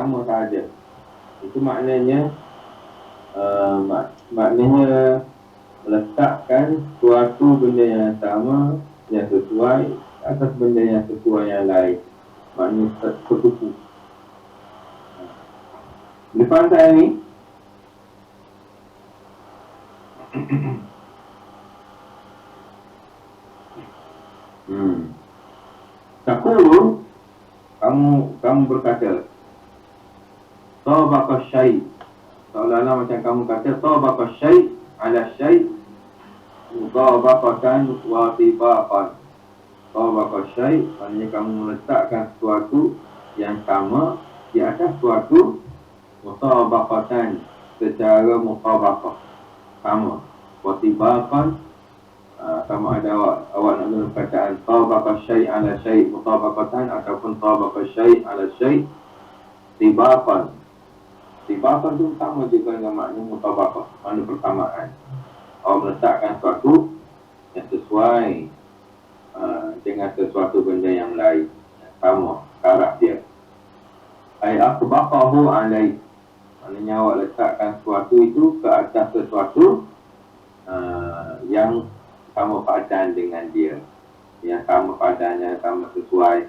sama sahaja. Itu maknanya maknanya meletakkan suatu benda yang sama, yang sesuai atas benda yang sesuai yang lain. Maknanya tertutup. Boleh faham saya ni? Taqulu, kamu berkata, tabaqa syai'. Seolah-olah macam kamu kata, tabaqa syai' ala syai' mutabaqatan wa tibaqan. Tabaqa syai', maknanya kamu meletakkan sesuatu yang sama di atas sesuatu mutabaqatan, secara mutabaqah, sama. Wa tibaqan, sama ada awak nak guna perkataan tabaqa syai' ala syai' mutabaqatan ataupun tabaqa syai' ala syai' tibaqan. Tibaqan tu sama juga dengan makna mutabaqah, makna persamaan. Awak meletakkan sesuatu yang sesuai dengan sesuatu benda yang lain, yang sama taraf dia. Ai aqbaqahu alai, maknanya awak letakkan sesuatu itu ke atas sesuatu yang sama padan dengan dia, yang sama padannya, sama sesuai.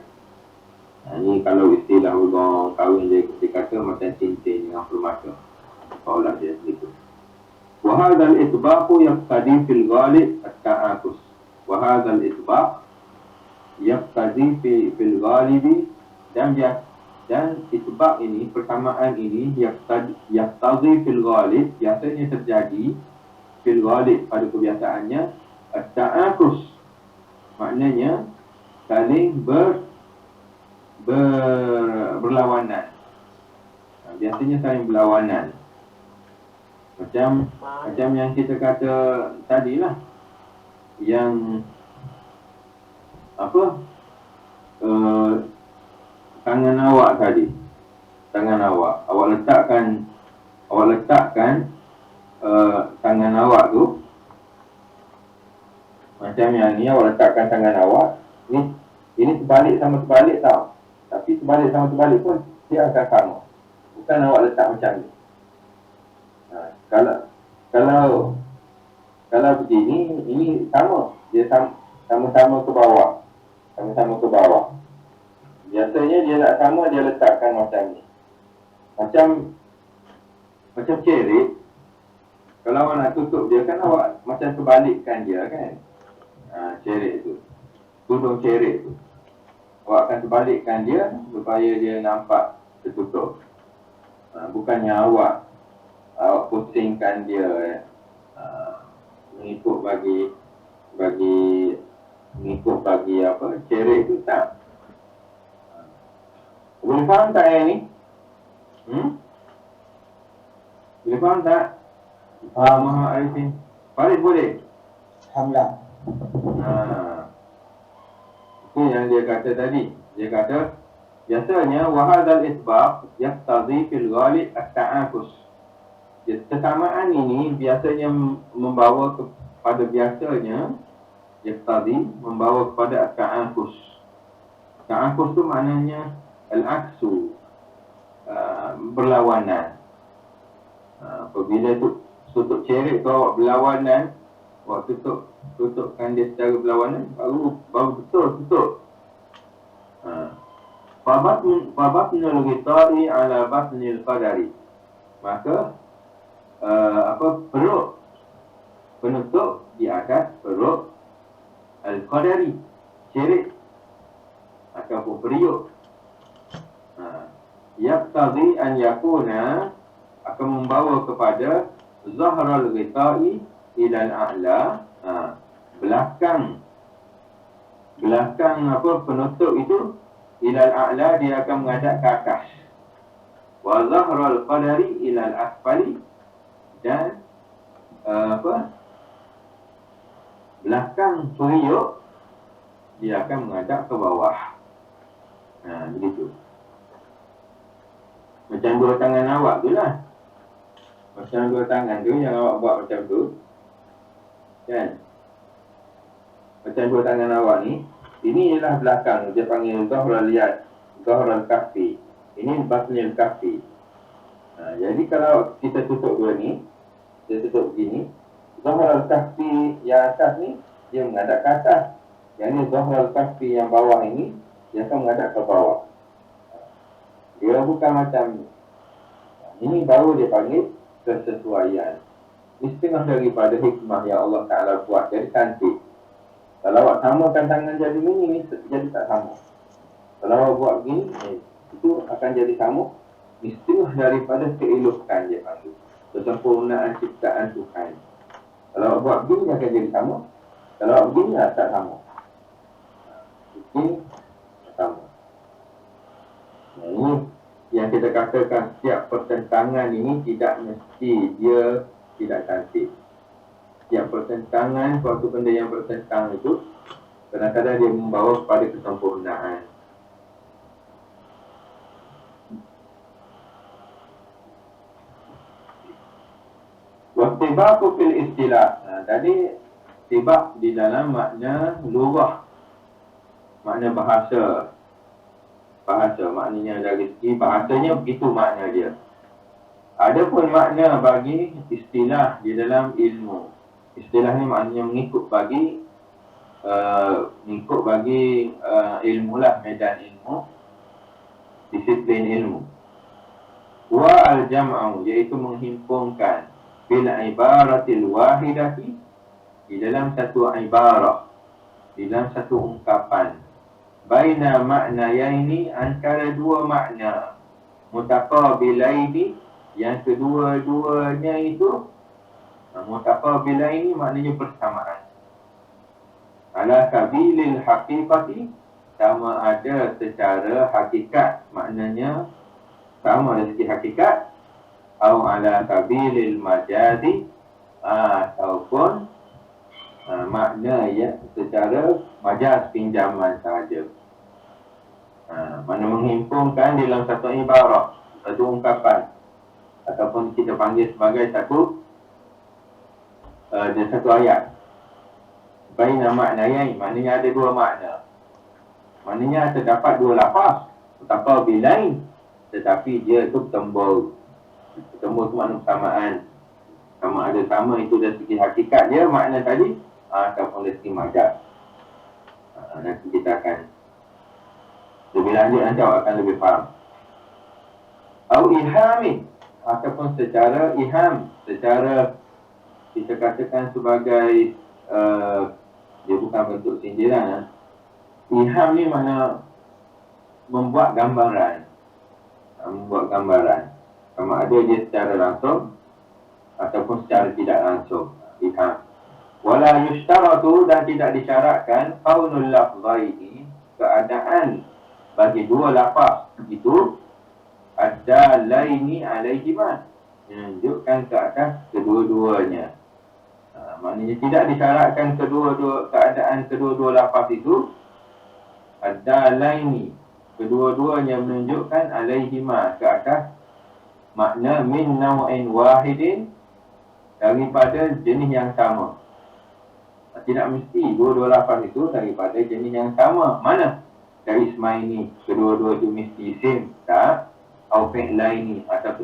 Ini kalau istilah orang kahwin dia kata macam cincin dengan permata. Seolah dia begitu. Wa hadzal itbaqu yaqtadi fil ghalib at-ta'akus. Wa hadzal itbaq yaqtadi fil ghalibi, dan itbaq ini, persamaan ini yaqtadi fil ghalib, biasanya terjadi fil ghalib, pada kebiasaannya at-ta'akus, maknanya saling berlawanan. Biasanya saling berlawanan. Macam yang kita kata tadilah, yang tangan awak tadi. Tangan awak letakkan tangan awak tu, macam yang ni, awak letakkan tangan awak ini terbalik sama terbalik tau. Tapi terbalik sama terbalik pun dia akan sama. Bukan awak letak macam ni. Kalau begini, ini sama. Dia sama-sama ke bawah. Sama-sama ke bawah. Biasanya dia nak sama, dia letakkan macam ni. Macam cerit. Kalau awak nak tutup dia kan, awak macam terbalikkan dia kan. Cerit tu, tudung cerit tu, awak akan terbalikkan dia supaya dia nampak tertutup. Bukannya awak pusingkan dia mengikut bagi cerit tu, tak. Boleh faham tak yang ni? Boleh faham tak? Muhammad Arifin Farid boleh? Alhamdulillah. Itu yang dia kata tadi. Dia kata biasanya wahadzal isbaq yaqtadi fil ghalib at-ta'akus. Kesamaan ini biasanya membawa kepada membawa kepada at-ta'akus. Ta'akus tu maknanya al-aksu, berlawanan. Apabila tutup cerit tu awak berlawanan, awak tutupkan dia secara berlawanan, baru betul tutup. Fabatnul ghitari ala batnil qadari, maka perut penutup di atas perut al-qadari, cerit ataupun periuk. Yaqtadi an yakuna, akan membawa kepada zahral ghitari ila al-a'la, belakang penutup itu ila al-a'la, dia akan menghadap ke atas. Wa zahral qadari ila al-asfali, dan belakang periuk dia akan menghadap ke bawah. Begitu. Macam dua tangan awak tu lah. Macam dua tangan tu yang awak buat macam tu, kan? Macam dua tangan awak ni, ini ialah belakang. Dia panggil zahral yad, zahral kaffi. Ini baslil kafi. Jadi kalau kita tutup dua ni, kita tutup begini, zahral kafi yang atas ni dia menghadap ke atas. Yang ni zahral kafi yang bawah ini dia akan menghadap ke bawah. Dia bukan macam ni. Ini baru dia panggil kesesuaian. Ini setengah daripada hikmah yang Allah Ta'ala buat. Jadi cantik. Kalau awak samakan tangan jadi begini, jadi tak sama. Kalau awak buat begini, itu akan jadi sama. Ini setengah daripada keelokan dia panggil. Kesempurnaan ciptaan Tuhan. Kalau awak buat begini, akan jadi sama. Kalau awak begini, tak sama. Begini, tak sama. Ini yang kita katakan setiap pertentangan ini tidak mesti dia tidak cantik. Setiap pertentangan, suatu benda yang bertentang itu kadang-kadang dia membawa kepada kesempurnaan. Wastibaku fil istilah. Tadi tibak di dalam makna lughah, makna bahasa. Bahasa maknanya dari segi bahasanya begitu makna dia. Adapun makna bagi istilah di dalam ilmu. Istilah ni maknanya mengikut bagi ilmu lah, medan ilmu, disiplin ilmu. Wa al-jam'u, iaitu menghimpunkan bil ibaratil wahidati, di dalam satu ibarah, di dalam satu ungkapan, baina maknayaini, antara dua makna mutaqabilaini, yang kedua-duanya itu mutaqabilaini maknanya bersamaan. Ala sabilil haqiqati, sama ada secara hakikat, maknanya sama dari segi hakikat, atau ala sabilil majazi, ataupun makna ya secara majaz, pinjaman sahaja. Mana menghimpunkan dalam satu ibarah, satu ungkapan, ataupun kita panggil sebagai satu ayat. Baina maknayain, maknanya ada dua makna. Maknanya terdapat dua lafaz, mutaqabilain, tetapi dia itu bertembur. Bertembur itu makna persamaan. Sama ada sama itu dari segi hakikat dia makna tadi, ataupun dari segi majaz. Nanti kita akan lebih lanjut, nanti awak akan lebih faham. Au ilhamin, ataupun secara ilham, secara kita katakan sebagai dia bukan bentuk sindiran. Ilham ni mana membuat gambaran. Membuat gambaran. Sama ada dia secara langsung ataupun secara tidak langsung. Ilham. Wala yushtaratu, dan tidak disyaratkan kaunul lafzaini, keadaan bagi dua lafaz itu ada laini alaihima, menunjukkan ke atas kedua-duanya. Maknanya tidak disyaratkan keadaan kedua-dua lafaz itu ada laini, kedua-duanya menunjukkan alaihima, ke atas makna min naw'in wahidin, daripada jenis yang sama. Tidak mesti dua-dua lafaz itu daripada jenis yang sama. Mana? Dari ismaini, kedua-dua itu mesti isim, tak? Atau fi'laini, atau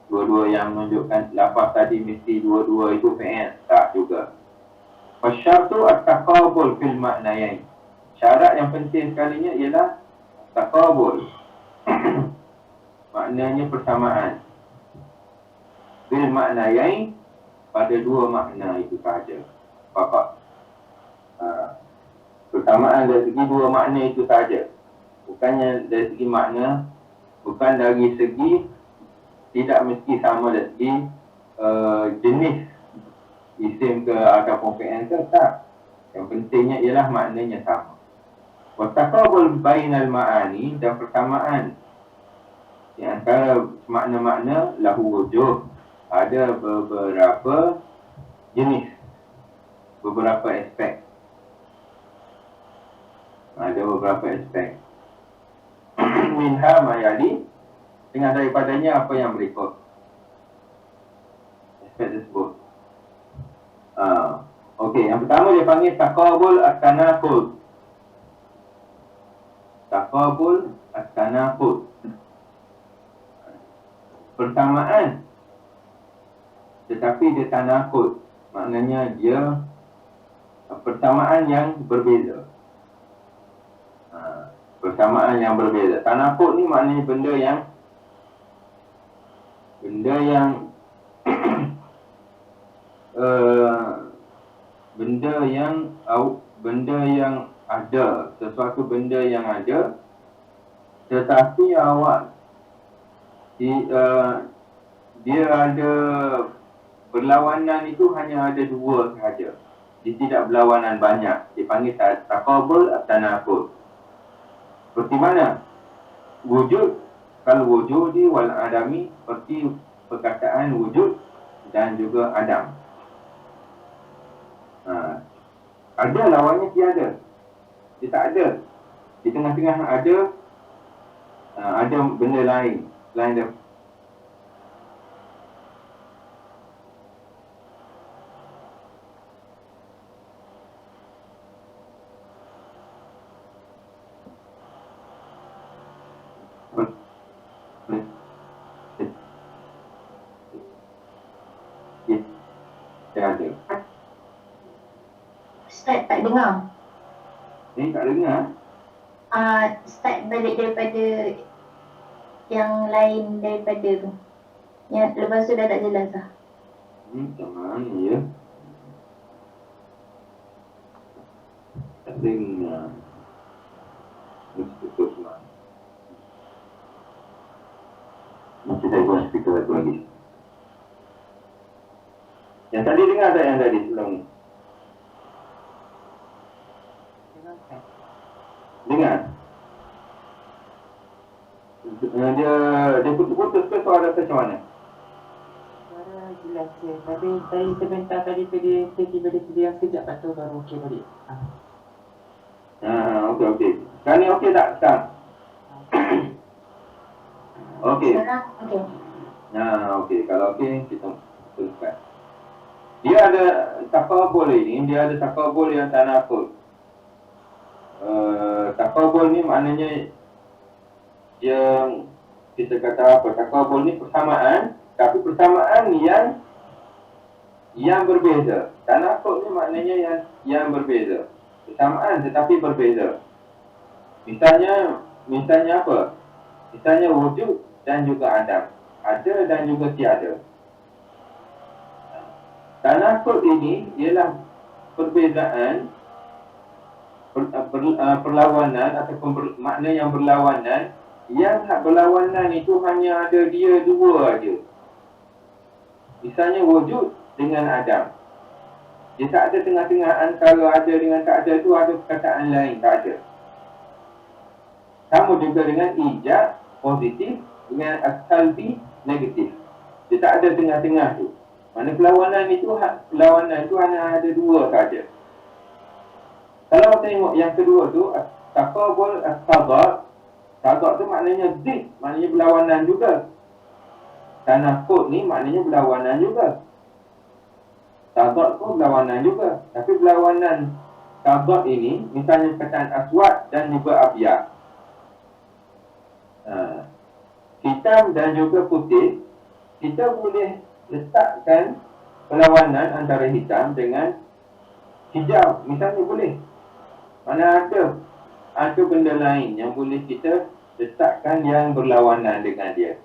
dua-dua yang menunjukkan lafaz tadi mesti dua-dua itu fi'il, tak juga. Fasyartu at-taqabul fil maknayain. Syarat yang penting sekalinya ialah taqabul. Maknanya persamaan. Fil maknayain, pada dua makna itu sahaja. Fakat. Persamaan dari segi dua makna itu sahaja. Bukannya dari segi makna, bukan dari segi, tidak mesti sama dari segi jenis isim ke ataupun fi'il ke, tak. Yang pentingnya ialah maknanya sama. Wa taqabul bainal ma'ani, dan persamaan di antara makna-makna lahu wujuh, ada beberapa jenis, beberapa aspek. Ada beberapa aspek. Minha mayali, dengan daripadanya apa yang berikut aspek tersebut. Okey, yang pertama dia panggil taqabul at-tanaqud. Taqabul at-tanaqud. persamaan tetapi dia tanakut. Maknanya dia persamaan yang berbeza. Persamaan yang berbeza. Tanakut ni maknanya benda yang benda yang ada, sesuatu benda yang ada, tetapi dia ada berlawanan itu hanya ada dua sahaja. Dia tidak berlawanan banyak. Dipanggil taqabul at-tanaqud. Seperti mana? Wujud, kalau wujudi wal adami, seperti perkataan wujud dan juga adam. Ada lawannya tiada. Dia tak ada. Di tengah-tengah ada benda lain. Selain dia. Ustaz tak dengar. Tak dengar? Start balik daripada yang lain daripada tu. Yang lepas tu dah tak jelas lah. Macam mana ya? Tak dengar. Mesti tutup lah. Mesti saya buat speaker satu lagi. Yang tadi dengar tak yang tadi sebelum ni? Dengar? Dia putus-putus ke suara macam mana? Suara jelas je. Tapi tadi sebentar tadi dia tiba-tiba dia sekejap, lepas tu baru okey balik. Okey. Sekarang ni okey tak? Sekarang? Okey. Sekarang okey. Okey. Kalau okey, kita teruskan. Dia ada taqabul ini, dia ada taqabul yang tanaqud. Taqabul ni maknanya yang kita kata apa? Taqabul ni persamaan, tapi persamaan yang berbeza. Tanaqud ni maknanya yang berbeza. Persamaan tetapi berbeza. Misalnya apa? Misalnya wujud dan juga adam. Ada dan juga tiada. Tanaqud ini ialah perbezaan, perlawanan ataupun makna yang berlawanan, yang berlawanan itu hanya ada dia dua aja. Misalnya wujud dengan adam. Dia tak ada tengah-tengah antara ada dengan tak ada, itu ada perkataan lain, tak ada. Sama juga dengan ijab positif dengan salbi negatif. Dia tak ada tengah-tengah tu. Mana perlawanan itu hanya ada dua saja. Kalau tengok yang kedua tu, taqabul at-tadad. Tadad tu maknanya zid, maknanya berlawanan juga. Tanaqud ni maknanya berlawanan juga. Tadad pun berlawanan juga. Tapi berlawanan tadad ini, misalnya perkataan aswad dan juga abyad. Hitam dan juga putih, kita boleh letakkan perlawanan antara hitam dengan hijau. Misalnya boleh. Mana ada benda lain yang boleh kita letakkan yang berlawanan dengan dia.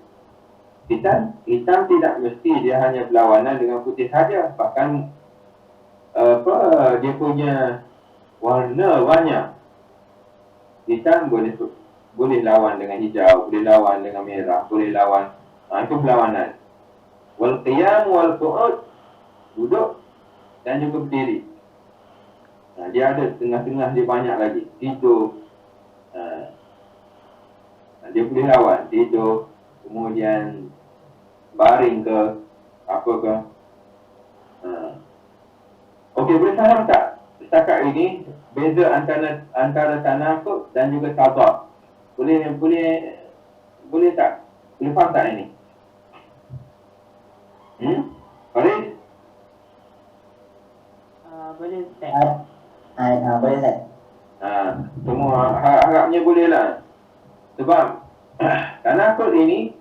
Hitam tidak mesti dia hanya berlawanan dengan putih saja. Bahkan dia punya warna banyak. Hitam boleh lawan dengan hijau, boleh lawan dengan merah, boleh lawan. Itu berlawanan. Wal qiyam wal qu'ud, duduk dan juga berdiri. Dia ada tengah-tengah, dia banyak lagi. Tidur, dia boleh lawan. Tidur, kemudian baring ke, apa ke. Okey, boleh faham tak setakat ini beza antara tanaqud dan juga tadad? Boleh tak? Boleh faham tak ini? Farid? Boleh Ustaz. Boleh Ustaz. Semua harapnya boleh lah. Sebab tanaqud ini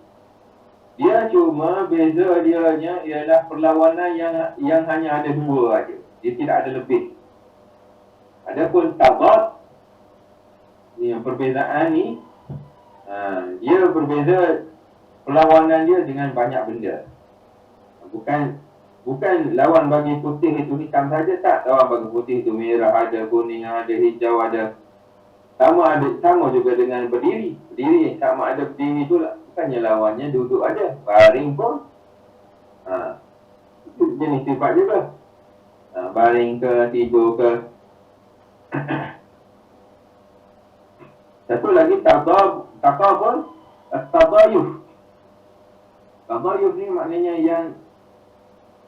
Dia cuma beza dianya ialah perlawanan yang hanya ada dua aja. Dia tidak ada lebih. Adapun tadad, ni yang perbezaan ni, dia berbeza perlawanan dia dengan banyak benda. Bukan lawan bagi putih itu hitam saja, tak. Lawan bagi putih itu merah ada, kuning ada, hijau ada. Sama juga dengan berdiri. Berdiri sama ada berdiri tu lah. Bukannya lawannya duduk aja. Baring pun. Itu jenis sifat juga. Baring ke, tidur ke. Satu lagi taqabul at-tadayuf. Tadayuf ni maknanya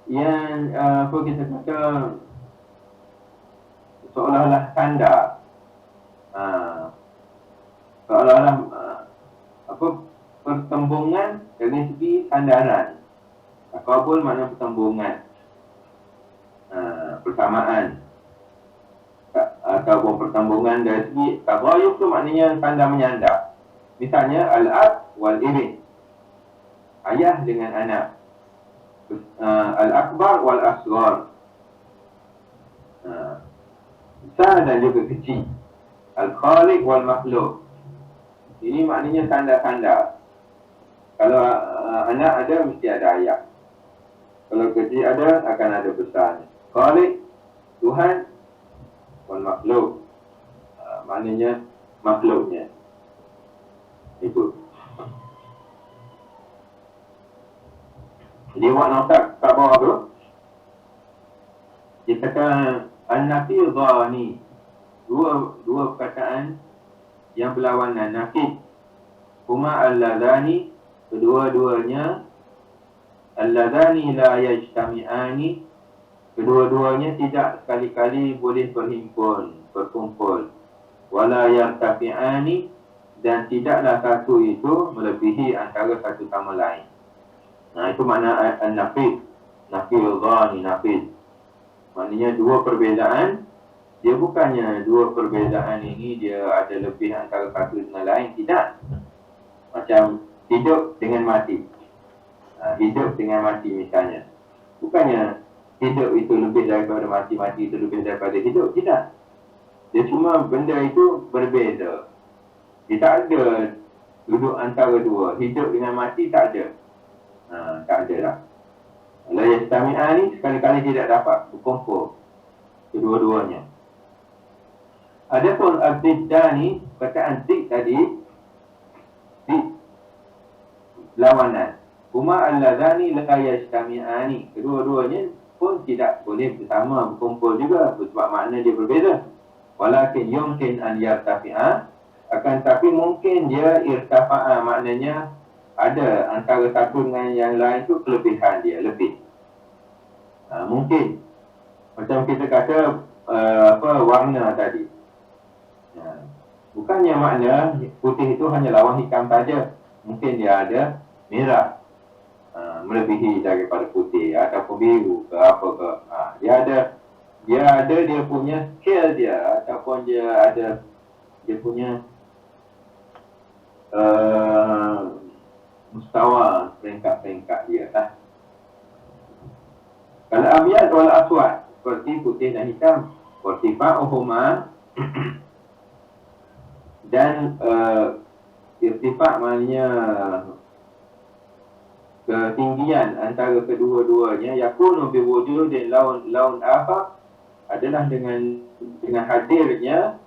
yang apa kita kata seolah-olah tanda, seolah-olah pertembungan dari segi sandaran. Taqabul makna pertembungan, persamaan, ataupun pertembungan dari segi tadayuf tu maknanya tanda menyandar. Misalnya al-ab wal ibn, ayah dengan anak. Al-akbar wal asghar, besar dan juga kecil. Al-khaliq wal makhluk. Ini maknanya tanda-tanda. Kalau anak ada, mesti ada ayah. Kalau kecil ada, akan ada besar. Khaliq, Tuhan, wal makhluk, maknanya makhluknya. Itu. Dia buat notak kat bawah tu. Dia kata an-naqidhani. Dua perkataan yang berlawanan. Naqid. Huma al-ladhani. Kedua-duanya. Al-ladhani la yajtami'ani. Kedua-duanya tidak sekali-kali boleh berkumpul. Wala yartafi'ani. Dan tidaklah satu itu melebihi antara satu sama lain. Itu makna an-naqid. Naqidhani, naqid. Maknanya dua perbezaan. Dia bukannya dua perbezaan ini dia ada lebih antara satu dengan lain. Tidak. Macam hidup dengan mati. Hidup dengan mati misalnya. Bukannya hidup itu lebih daripada mati, mati itu lebih daripada hidup. Tidak. Dia cuma benda itu berbeza. Dia tak ada duduk antara dua. Hidup dengan mati tak ada. Tak ada lah. La yastami'ani, sekali-kali tidak dapat berkumpul kedua-duanya. Adapun az-ziddani, perkataan zid tadi, zid lawanan. Huma al-ladhani la yastami'ani. Kedua-duanya pun tidak boleh bersama berkumpul juga, sebab makna dia berbeza. Walakin yumkin an yartafi'a, akan tapi mungkin dia irtafa'a, maknanya ada antara satu dengan yang lain tu kelebihan dia, lebih. Mungkin. Macam kita kata warna tadi. Bukannya makna putih itu hanya lawan hitam saja. Mungkin dia ada merah. Melebihi daripada putih ataupun biru ke apa ke. Dia ada dia punya scale dia, ataupun dia ada dia punya mustawa peringkat-peringkat dia lah. Kalau abyad wal aswad, seperti putih dan hitam, irtifa'uhuma dan irtifa' maknanya ketinggian antara kedua-duanya, yakunu biwujudin laun akhar, adalah dengan hadirnya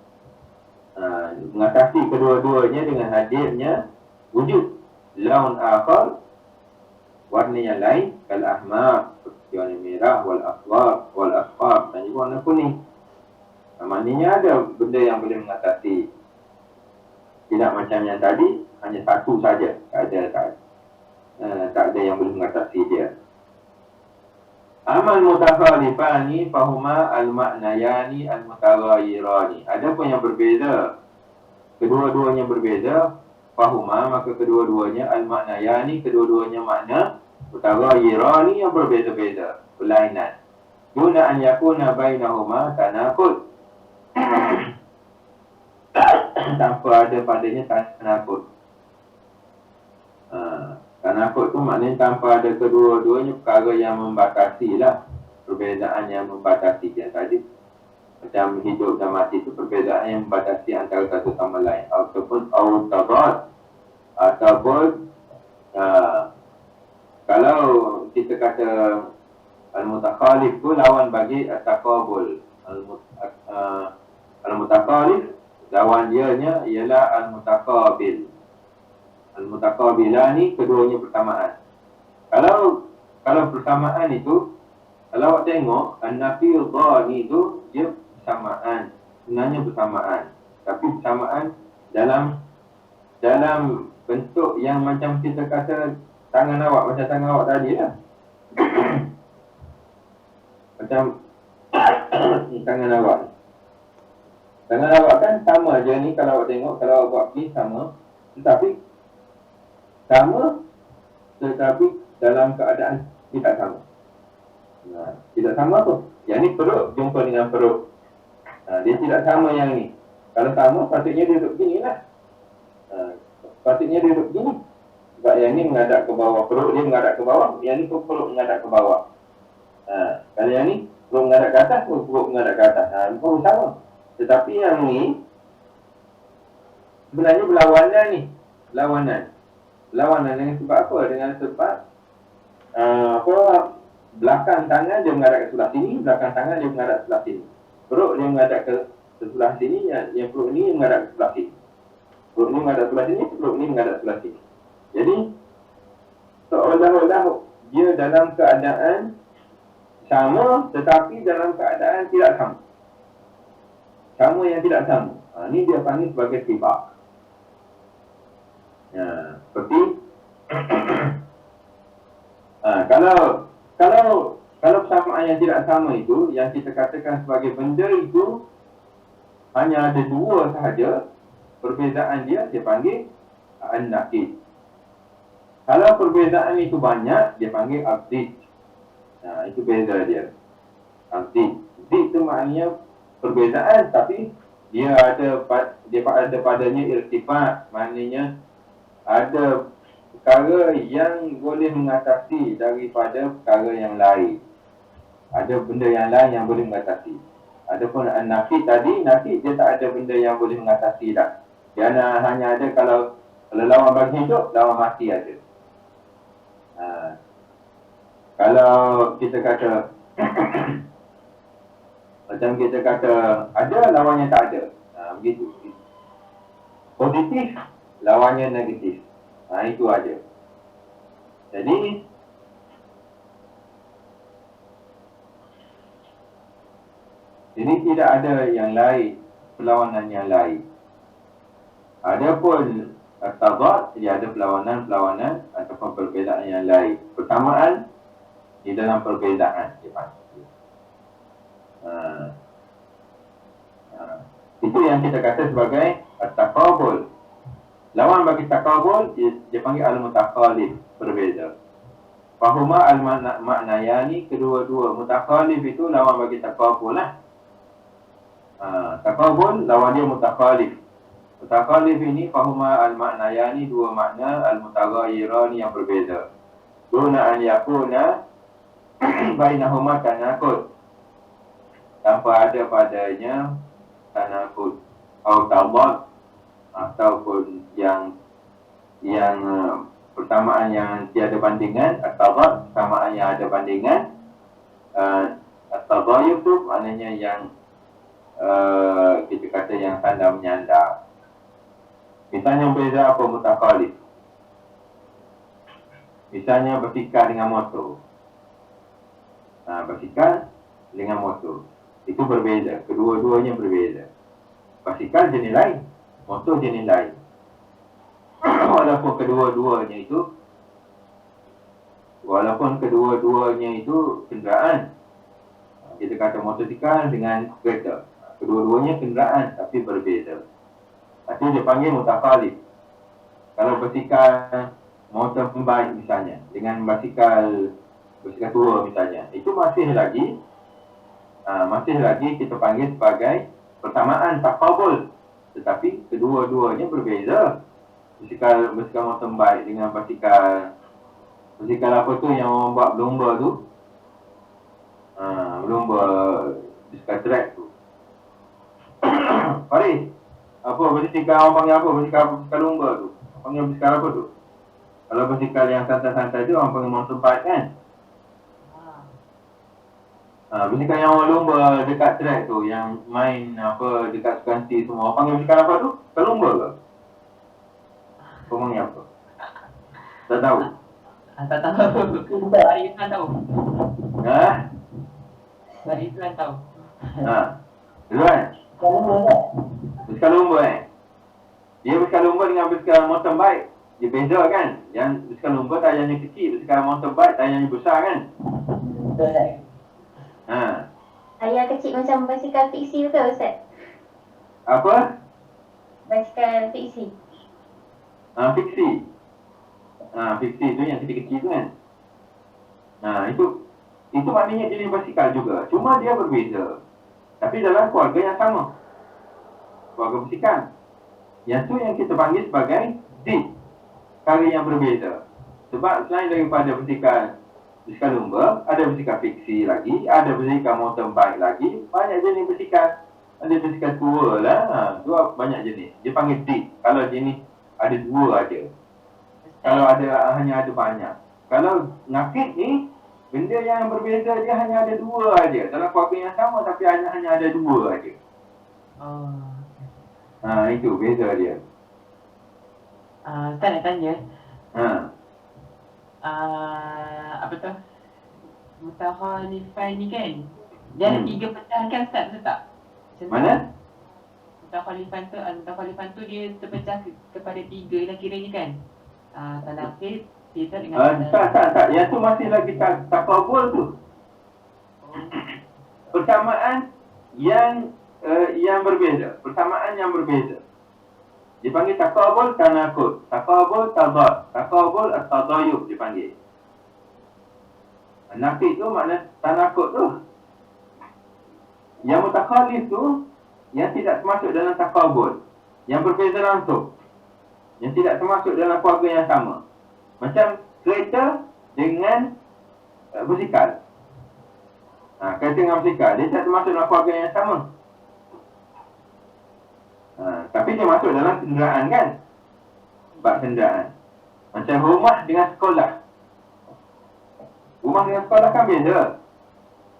mengatasi kedua-duanya dengan hadirnya wujud laun akhar, warna yang lain, kal ahmar, seperti warna merah, wal asfar dan juga warna kuning. Maknanya ada benda yang boleh mengatasi. Tidak macam yang tadi, hanya satu saja, tak ada yang boleh mengatasi dia. Amal mutakhalifani fahuma al-ma'nayani al-mutaghayyirani. Adapun yang berbeza, kedua-duanya berbeza, fahuma, maka kedua-duanya al-ma'nayani, kedua-duanya makna, mutaghayyirani, yang berbeza-beza, berlainan. Duna an yakuna bainahuma tanaqud. Tanpa ada padanya tanaqud. Tanakut tu maknanya tanpa ada kedua-duanya perkara yang membatasi lah. Perbezaan yang membatasi yang tadi. Macam hidup dan mati itu perbezaan yang membatasi antara satu sama lain. Ataupun autabat. Ataupun kalau kita kata al-mutakhalif tu lawan bagi at-taqabul. Al-mutakhalif lawan dianya ialah al-mutaqabil. Al-mutaqabilah ni keduanya persamaan. Kalau persamaan itu, kalau awak tengok an-nafi dhani itu dia persamaan. Sebenarnya persamaan. Tapi persamaan dalam bentuk yang macam kita kata tangan awak macam tangan awak tadi lah. Macam tangan awak. Tangan awak kan sama je ni kalau awak tengok, kalau awak buat ni sama. Tetapi dalam keadaan tidak sama. Tidak sama apa? Yang ni perut jumpa dengan perut. Dia tidak sama yang ni. Kalau sama, patutnya dia duduk begini lah. Patutnya dia duduk begini. Sebab yang ni menghadap ke bawah. Perut dia menghadap ke bawah. Yang ni perut menghadap ke bawah. Kalau yang ni perut menghadap ke atas, perut menghadap ke atas. Bukan sama. Tetapi yang ni sebenarnya berlawanan ni. Berlawanan dengan sebab apa? Dengan sebab belakang tangan dia menghadap ke sebelah sini, belakang tangan dia menghadap ke sebelah sini. Perut dia menghadap ke sebelah sini, yang perut ni menghadap ke sebelah sini. Perut ni menghadap sebelah sini, perut ni menghadap sebelah sini. Jadi seolah-olah dia dalam keadaan sama tetapi dalam keadaan tidak sama. Sama yang tidak sama. Ini dia panggil sebagai sifat. Seperti kalau persamaan yang tidak sama itu, yang kita katakan sebagai benda itu hanya ada dua sahaja, perbezaan dia panggil an-naqid. Kalau perbezaan itu banyak, dia panggil abdid. Itu beza dia. Abdid. Abdid itu maknanya perbezaan tapi dia ada padanya irtifat, maknanya ada perkara yang boleh mengatasi daripada perkara yang lain. Ada benda yang lain yang boleh mengatasi. Adapun an-naqid tadi, naqid dia tak ada benda yang boleh mengatasi dah. Dia hanya ada kalau lawan bagi hidup, lawan mati ada. Kalau kita kata macam kita kata ada lawannya tak ada. Begitu. Positif lawannya negatif. Itu aja. Jadi tidak ada yang lain, perlawanan yang lain. Adapun tadad, dia ada perlawanan ataupun perbezaan yang lain. Persamaan di dalam perbezaan dia pasti. Itu yang kita kata sebagai at-taqabul. Lawan bagi taqabul dia panggil al-mutakhalif, berbeza. Fahuma al-ma'nayani, kedua-dua mutakhalif itu lawan bagi taqabul lah. Taqabul lawan dia mutakhalif. Mutakhalif ini fahuma al-ma'nayani, dua makna al-mutaghayyirani yang berbeza. Duna an yakuna bainahuma tanaqud, tanpa ada padanya tanaqud atau tadad, ataupun yang persamaan yang tiada bandingan, at-tadad persamaan yang ada bandingan. At-tadayuf tu maknanya yang kita kata yang tanda menyandar. Misalnya beza apa mutakhalif? Misalnya bersikap dengan motor. Basikal dengan motor itu berbeza, kedua-duanya berbeza. Basikal jenis lain, motor jenis lain. Walaupun kedua-duanya itu kenderaan. Kita kata motosikal dengan kereta, kedua-duanya kenderaan tapi berbeza. Itu dia panggil mutakhalif. Kalau basikal motor pembaik misalnya dengan basikal tua misalnya, itu masih lagi kita panggil sebagai persamaan taqabul, tetapi kedua-duanya berbeza. Basikal motor baik dengan basikal Basikal apa tu yang orang buat berlumba tu? Berlumba basikal track tu. Faris, apa basikal orang panggil apa? Basikal lumba tu. Orang panggil basikal apa tu? Kalau basikal yang santai-santai tu orang panggil mountain bike kan? Basikal yang orang lumba dekat track tu, yang main apa dekat Sukanti semua, orang panggil basikal apa tu? Basikal lumba ke? Kau panggil apa? Tak tahu? Tak tahu. Hari Islam tahu. Hari Islam tahu. Duluan? Kalau Ustaz. Basikal lumba Dia basikal lumba dengan basikal mountain bike. Dia beza kan? Yang basikal lumba tayarnya kecil, basikal mountain bike tayarnya besar kan? Betul Ustaz. Ayah kecil macam basikal fiksi betul Ustaz? Apa? Basikal fiksi. Fiksi. Fiksi tu yang kecil-kecil tu kan? Itu maknanya jenis basikal juga. Cuma dia berbeza. Tapi dalam keluarga yang sama. Keluarga basikal. Yang tu yang kita panggil sebagai jeep. Kali yang berbeza. Sebab selain daripada basikal lumba, ada basikal fiksi lagi, ada basikal mountain bike lagi, banyak jenis basikal. Ada basikal tua lah, tu banyak jenis. Dia panggil jeep. Kalau jenis ada dua aja. Kalau hanya ada banyak. Kalau nakit ni, benda yang berbeza dia hanya ada dua aja. Dalam keluarga yang sama tapi hanya ada dua aja. Itu beza dia. Ustaz nak tanya. Apa tu? Mutakhallifan ni kan? Dia ada 3 pecah kan Ustaz, betul tak? Mana? Mutakhallifan tu dia terpecah kepada 3 lah kiranya kan? Tanaqid, tidak dengan tak. Yang tu masih lagi takabul tu. Persamaan yang berbeza. Persamaan yang berbeza. Dipanggil takabul tanaqud, takabul tadad, takabul at-tadayub dipanggil. Naqid tu makna tanaqud tu. Yang mutakhalif tu yang tidak termasuk dalam takabul, yang berbeza langsung, yang tidak termasuk dalam keluarga yang sama. Macam kereta dengan basikal. Kereta dengan basikal, dia tak termasuk dalam keluarga yang sama. Tapi dia masuk dalam kenderaan kan? Bab kenderaan. Macam rumah dengan sekolah. Rumah dengan sekolah kan beza.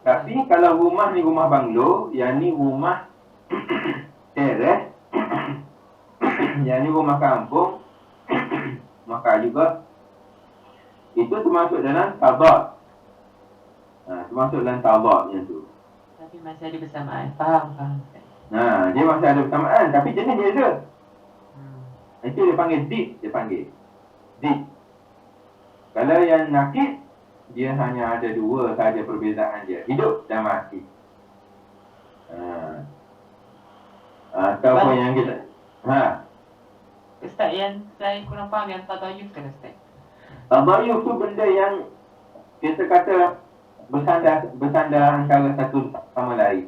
Tapi kalau rumah ni rumah banglo, yang ni rumah teres, yang ni rumah kampung, maka juga itu termasuk dalam tadad. Termasuk dalam tadad yang tu. Tapi masih ada bersamaan. Faham. Dia masih ada bersamaan tapi jenis beza. Itu dia panggil jeep, jeep. Kalau yang nakid, dia hanya ada 2 sahaja perbezaan dia, hidup dan mati. Ataupun yang kita Ustaz, yang saya kurang faham yang tadayuf kan Ustaz? Tadayuf tu benda yang kita kata bersandar antara satu sama lain.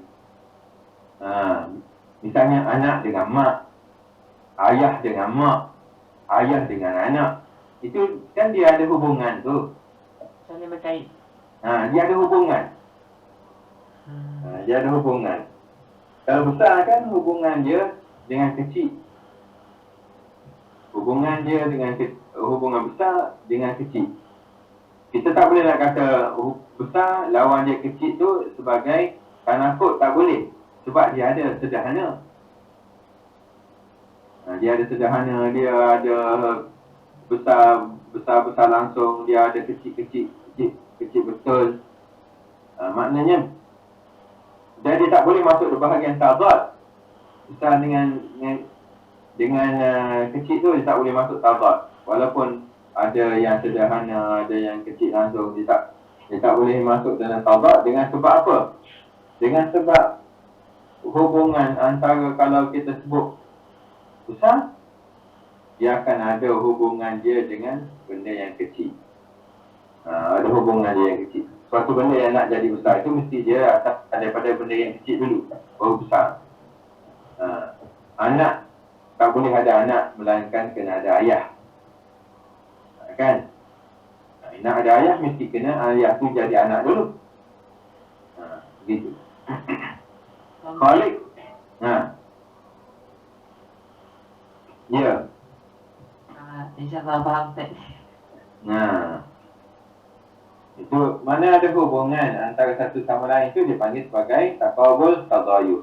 Misalnya anak dengan mak, ayah dengan mak, ayah dengan anak. Itu kan dia ada hubungan tu. Saling berkait. Dia ada hubungan. Dia ada hubungan. Kalau besar kan hubungan dia dengan kecil. Hubungan besar dengan kecil. Kita tak boleh nak kata besar lawan dia kecil tu sebagai tanakut, tak boleh. Sebab dia ada sederhana. Dia ada sederhana, dia ada besar langsung, dia ada kecil betul. Maknanya dia tak boleh masuk di bahagian tadad. Besar dengan kecil tu dia tak boleh masuk tadad. Walaupun ada yang sederhana, ada yang kecil langsung, dia tak boleh masuk dalam tadad. Dengan sebab apa? Dengan sebab hubungan antara, kalau kita sebut besar, dia akan ada hubungan dia dengan benda yang kecil. Ada hubungan dia yang kecil. Suatu benda yang nak jadi besar itu mesti dia atas daripada benda yang kecil dulu, baru besar. Anak tak boleh ada anak melainkan kena ada ayah, kan? Nak ada ayah mesti kena ayah tu jadi anak dulu. Begitu. Khalik. Ya. InsyaAllah faham Ustaz. Itu mana ada hubungan antara satu sama lain itu dipanggil sebagai taqabul tadayur.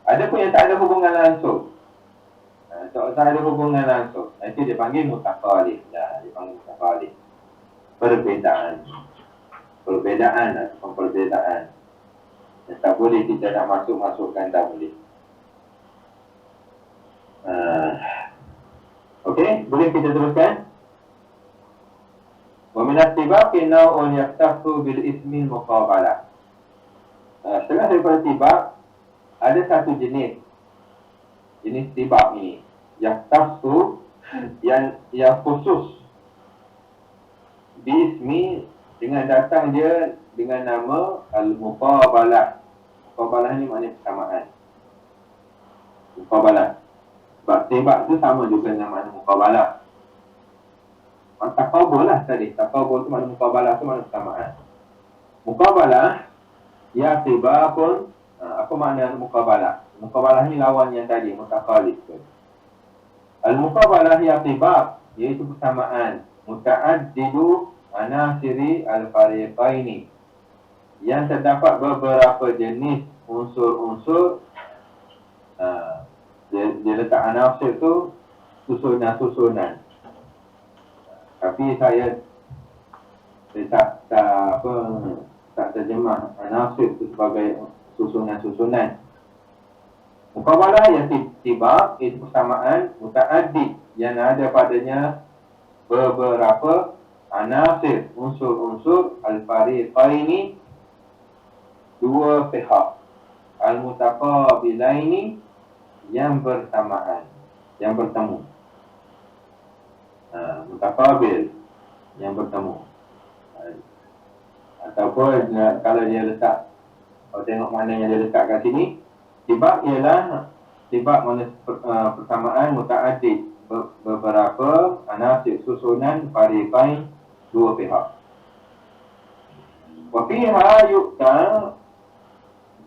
Ada pun yang tak ada hubungan langsung. Tak ada hubungan langsung. Itu dipanggil mutaqalid. Dipanggil mutaqalid. Perbezaan ataupun perbezaan. Dan tak boleh kita nak masukkan, tak boleh. Okey, boleh kita teruskan? Wa min at-tibaqi naw'un yaftahu bil ismi muqabalah. Setelah daripada tibaq, ada satu jenis tibaq ini yaftahu yang khusus bi ismi, dengan datang dia dengan nama al-muqabalah. Muqabalah ni maknanya persamaan. Muqabalah. Sebab tibaq tu sama juga dengan makna muqabalah. Taqabul lah tadi. Taqabul tu makna muqabalah tu makna persamaan. Muqabalah ya tibaqun. Apa makna muqabalah? Muqabalah ni lawan yang tadi, mutaqalid tu. Al-muqabalah ya tibaq, iaitu persamaan muta'addidu anasiri al-fariqaini, yang terdapat beberapa jenis unsur-unsur. Dia letak anasir tu susunan-susunan. Tapi saya tak terjemah anasir itu sebagai susunan-susunan. Muqabalah yang tibaq itu persamaan muta'addid, yang ada padanya beberapa anasir, unsur-unsur al-fariqaini, dua pihak, al-mutaqabilaini, yang bersamaan, yang bertemu. Mutaqabil, yang bertemu. Ataupun kalau dia letak, kalau tengok mana yang dia letak kat sini, tibaq ialah makna persamaan muta'addid, beberapa anasir, susunan, fariqain, dua pihak. Wa fiha yu'ta,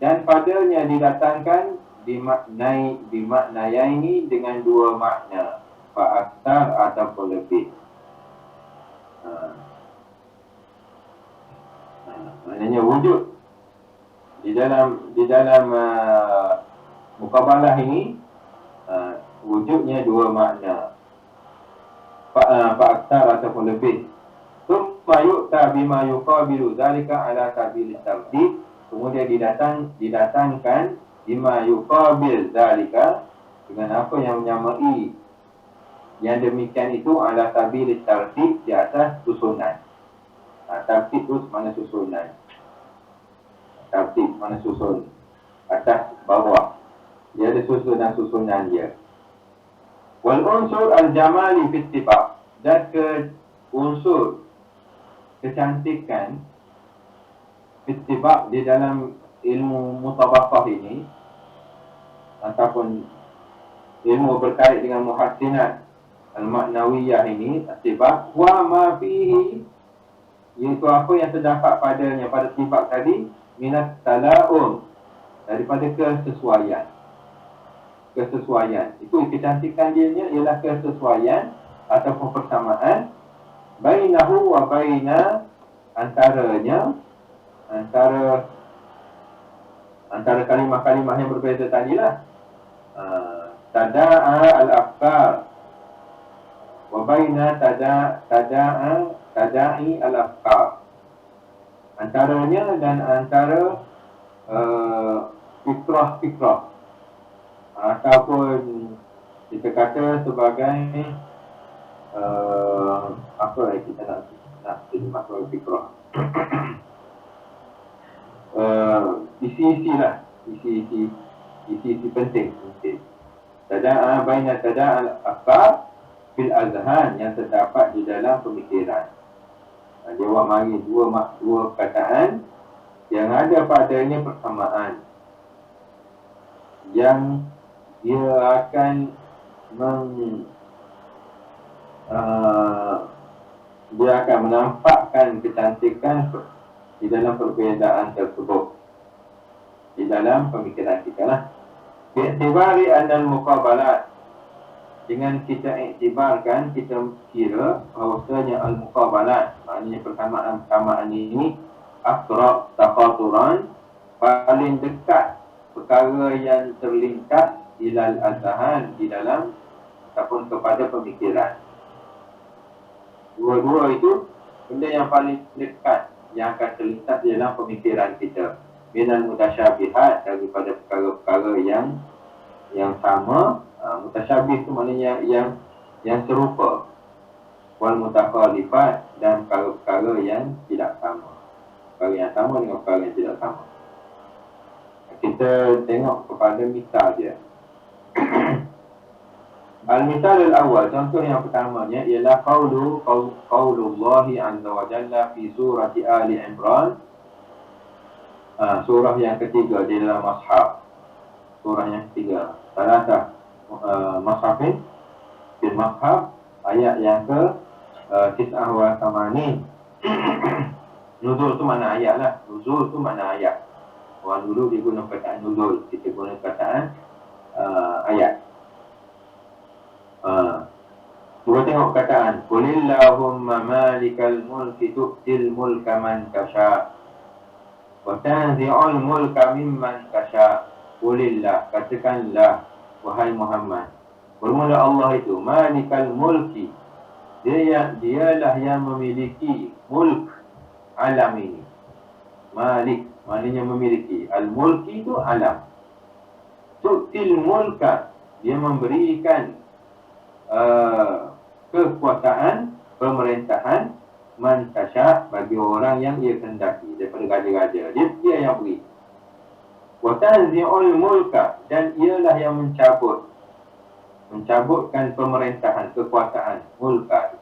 dan padanya didatangkan bimaknayaini, dengan dua makna, fa'aktar ataupun lebih. Maknanya wujud di dalam muqabalah ini, wujudnya dua makna, fa'aktar ataupun lebih. Thumma yu'ta bima yuqabilu dzalika ala sabil tartib, kemudian didatangkan bima yuqabil dzalika, dengan apa yang menyamai yang demikian itu, ala sabil tartib, di atas susunan. Tartib itu mana susunan. Tartib mana susun, atas bawah. Dia ada susunan dia. Wal unsur al-jamali fi tibaq, dan unsur kecantikan fi tibaq di dalam ilmu mutabaqah ini, ataupun ilmu berkait dengan muhassinat al-maknawiyah ini, tibaq wa ma fihi, iaitu apa yang terdapat padanya, pada tibaq tadi, minat tala'um, daripada kesesuaian. Itu kecantikan dia ialah kesesuaian ataupun persamaan bainahu wa baina, antara kalimah-kalimah yang berbeza tadilah. Tada'a al-afkar wa baina tada'i al-afkar, antaranya dan antara fikrah-fikrah, ataupun kita kata sebagai apa yang kita nak terjemah sebagai fikrah. Isi-isi lah, isi-isi penting. Tada'a baina tada'a al-afkar fil azhan, yang terdapat di dalam pemikiran. Dia buat mari dua perkataan yang ada padanya persamaan, yang dia akan dia akan menampakkan kecantikan di dalam perbezaan tersebut, di dalam pemikiran kita lah. Bi'tibari anal muqabalat, dengan kita iktibarkan, kita kira bahawasanya al-muqabalat, maknanya persamaan ini aqrab taqaturan, paling dekat perkara yang terlintas ilal azhan, di dalam ataupun kepada pemikiran. Dua-dua itu benda yang paling dekat yang akan terlintas di dalam pemikiran kita. Minal mutasyabihat, daripada perkara-perkara yang sama. Mutasyabih itu maknanya yang serupa. Wal mutakhalifat, dan perkara-perkara yang tidak sama. Perkara yang sama dengan perkara yang tidak sama. Kita tengok kepada misal dia. Al-misal al-awwal, contoh yang pertamanya ialah qaulullah azza wa jalla fi surati Ali Imran. Surah yang ketiga di dalam mushaf. Surah yang ketiga. Salasah mushafin fil mushaf, ayat yang ke tis'ah wa tamanin. Nuzul tu makna ayat lah. Nuzul tu makna ayat. Orang dulu dia guna perkataan nuzul, kita guna perkataan ayat. Cuba tengok perkataan Qulillahumma malikal mulki tu'til mulka man tasha wa tanzi'ul mulka mimman tasha. Qulillah, katakanlah wahai Muhammad, bermula Allah itu malikal mulki, dialah yang memiliki mulk alam ini. Malik maknanya memiliki, al-mulki itu alam. Tu'til mulka, dia memberikan kekuasaan pemerintahan man tasha, bagi orang yang ia kehendaki daripada raja-raja. Dia yang beri. Wa tanzi'ul mulka, dan ialah yang mencabutkan pemerintahan, kekuasaan, mulka,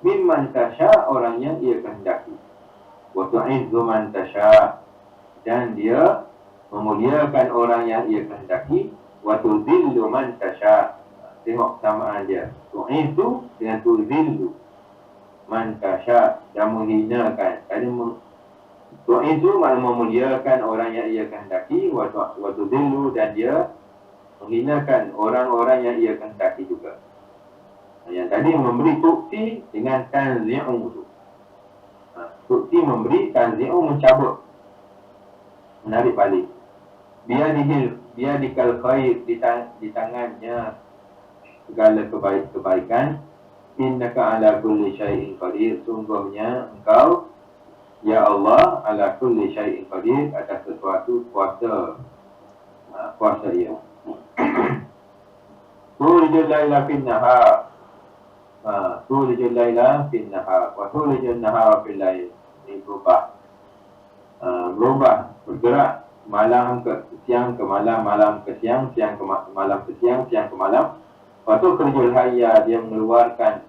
mimman tasha, orang yang ia kehendaki. Wa tu'izzu man tasha, dan dia memuliakan orang yang ia kehendaki. Wa tudhillu man tasha, tengok samaan dia. Tu'izzu dengan tudhillu man tasha, dan menghinakan. Tadi tu'izzu makna memuliakan orang yang ia kehendaki. Wa tudhillu, dan dia menghinakan orang-orang yang ia kehendaki juga. Yang tadi memberi tu'ti dengan tanzi'u tu. Tu'ti memberi, tanzi'u mencabut, menarik balik. Biyadikal khair, di tangannya segala kebaikan. Innaka ala kulli syai'in qadir, sungguhnya engkau ya Allah ala kulli syai'in qadir, atas sesuatu kuasa dia. Tulijul laila fin nahar, tulijul laila fin nahar wa tulijul nahara fil lail. Ini berubah, bergerak malam ke siang ke malam, malam ke siang, siang ke malam ke siang, siang ke malam. Waktu kerjul hayya, dia mengeluarkan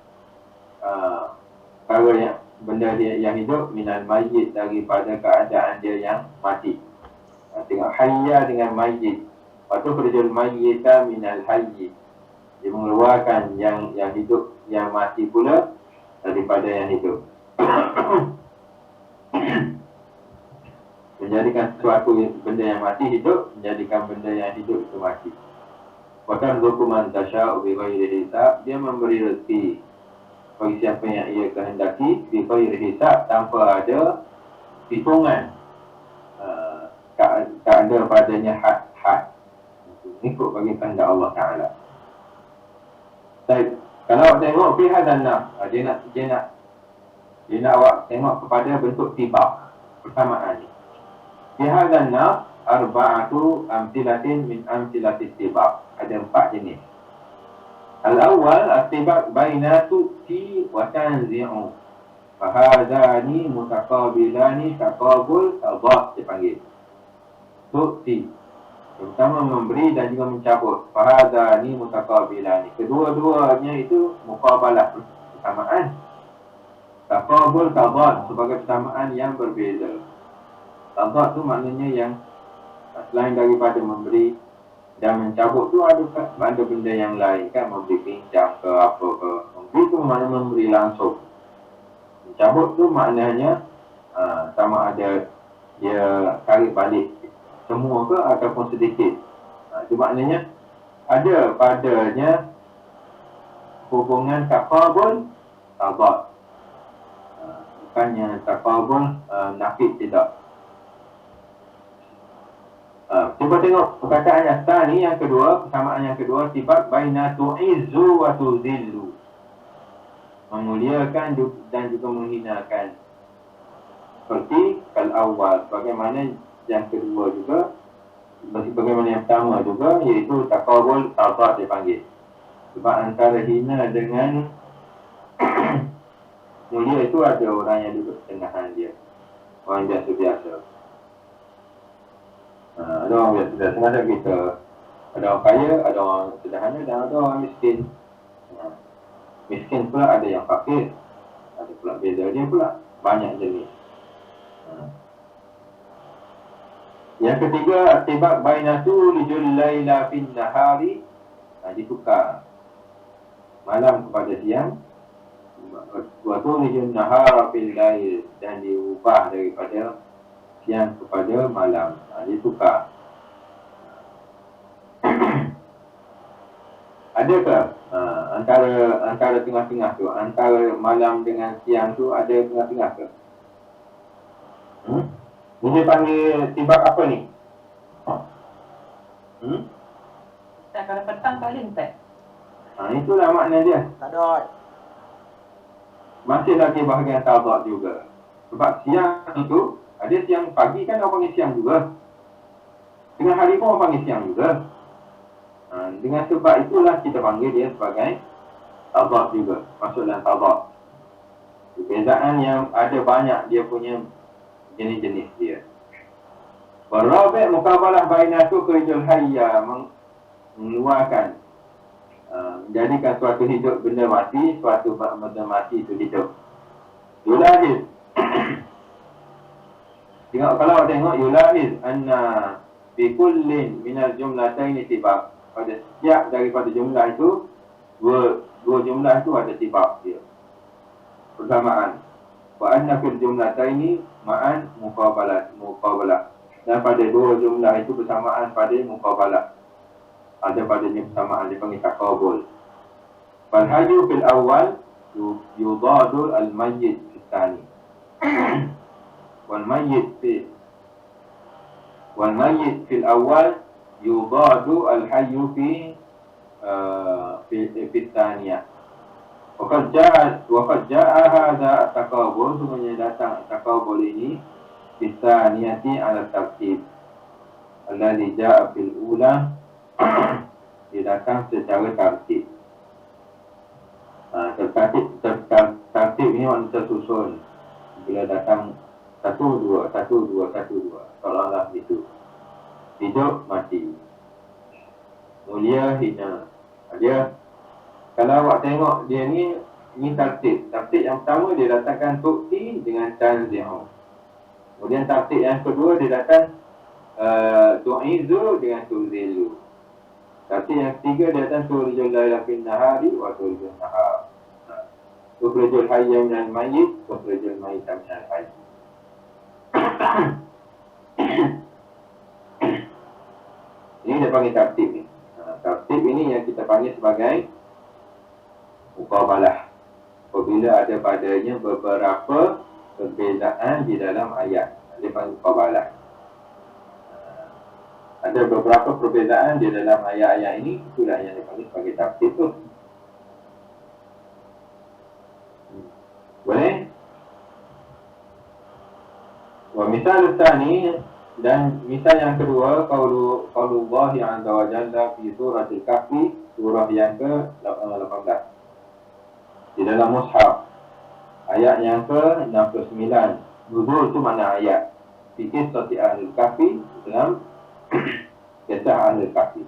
perkara yang benda dia yang hidup, minal mayyit, daripada keadaan dia yang mati. Tengok hayya dengan mayyit. Waktu kerjul mayyita minal hayyi, dia mengeluarkan yang hidup, yang mati pula daripada yang hidup. Menjadikan sesuatu benda yang mati hidup, menjadikan benda yang hidup itu mati. Watarzuqu man tasha'u bighairi hisab, dia memberi rezeki bagi siapa yang ia kehendaki bighairi hisab, tanpa ada hitungan. Tak ada padanya had. Ikut bagi kehendak Allah Ta'ala. Baik, kalau awak tengok fi hadan nas, dia nak awak tengok kepada bentuk tibak persamaan ni. Fi hadan nas arba'atu amtilatin min amtilatit tibak. Ada 4 jenis. Al-awwal at-tibak baina tu'ti wa tanzi'u. Fahadhani mutaqabilani taqabul tadad, dipanggil. Tu'ti, pertama memberi dan juga mencabut. Fahadhani mutaqabilani, kedua-duanya itu muqabalah, persamaan. Taqabul tadad, sebagai persamaan yang berbeza. Tadad tu maknanya yang selain daripada memberi dan mencabut tu ada benda yang lain kan, memberi pinjam ke apa ke. Memberi tu maknanya memberi langsung. Mencabut tu maknanya sama ada dia tarik balik semua ke ataupun sedikit. Itu maknanya ada padanya hubungan taqabul tabat. Bukannya taqabul nafid, tidak. Cuba tengok perkataan as-tsani yang kedua, persamaan yang kedua, sifat baina tu'izzu wa tuzillu. Memuliakan dan juga menghinakan. Seperti kal-awwal, bagaimana yang kedua juga, bagaimana yang pertama juga, iaitu taqabul tabat dipanggil. Sebab antara hina dengan mulia itu ada orang yang duduk pertengahan dia. Orang biasa-biasa. Ada orang biasa-biasa macam kita. Ada orang kaya, ada orang sederhana dan ada orang miskin. Miskin pula ada yang fakir. Ada pula beza dia pula. Banyak jenis. Yang ketiga, atibak bainatu lijul laila fin nahari. Ditukar. Malam kepada siang. Waktu lijul nahar fil lail. Dan diubah daripada siang kepada malam. Ditukar. Adakah antara tengah-tengah tu, antara malam dengan siang tu ada tengah-tengah ke? Ini panggil tibak apa ni? Tak, kalau petang paling tak. Itulah makna dia. Tadat. Masih lagi bahagian tabat juga. Sebab siang itu, ada siang pagi kan orang panggil siang juga. Tengah hari pun orang panggil siang juga. Dengan sebab itulah kita panggil dia sebagai tabat juga. Masuk dalam tabat. Perbezaan yang ada banyak dia punya jenis-jenis dia. Warabi' muqabalah bainatu khrijul hayya, mengeluarkan, menjadikan suatu hidup benda mati, suatu benda mati itu hidup. Yulahiz. Kalau tengok yulahiz anna bi kullin minal jumlataini tibaq. Pada setiap daripada jumlah itu, dua jumlah itu ada tibaq dia. Persamaan. Wa anna fil jumlataini ma'an muqabalah. Dan pada dua jumlah itu bersamaan pada muqabalah. Ada padanya bersamaan, dipanggil taqabul. Fal hayyu fil awal yudadu al mayyit fil tsani. Wal mayyit fil awal yudadu al hayyu fi tsaniyah. Waqad jaa hadha at-taqabul, sebenarnya datang taqabul ini fi tsaniyati ala tartib alladhi jaa fil ula. Dia datang secara tartib. Tartib ini makna tersusun. Bila datang 1, 2, 1, 2, 1, 2, seolah-olah itu. Hidup, mati. Mulia, hina. Dia, kalau awak tengok dia ni tartib. Tartib yang pertama dia datangkan tukti dengan tanzi'u. Kemudian tartib yang kedua dia datang tu'izu dengan tuzilu. Tartib yang ketiga dia datang turijul laila fin nahari wa turijul nahar. Turijul hayya minal mayyit wa turijul mayyita minal hayy. Ini dia panggil tartib ni. Tartib ini yang kita panggil sebagai muqabalah. Apabila ada padanya beberapa perbezaan di dalam ayat, dia panggil muqabalah. Ada beberapa perbezaan di dalam ayat-ayat ini, itulah yang dipanggil sebagai tartib tu. Boleh? Wa misal tsani, dan misal yang kedua, qaulullah azza wa jalla fi suratul kahfi, surah yang ke-18 di dalam mushaf, ayat yang ke-69. Nuzul tu mana ayat? Fi qissati ahli kahfi, dalam kisah ahli kahfi.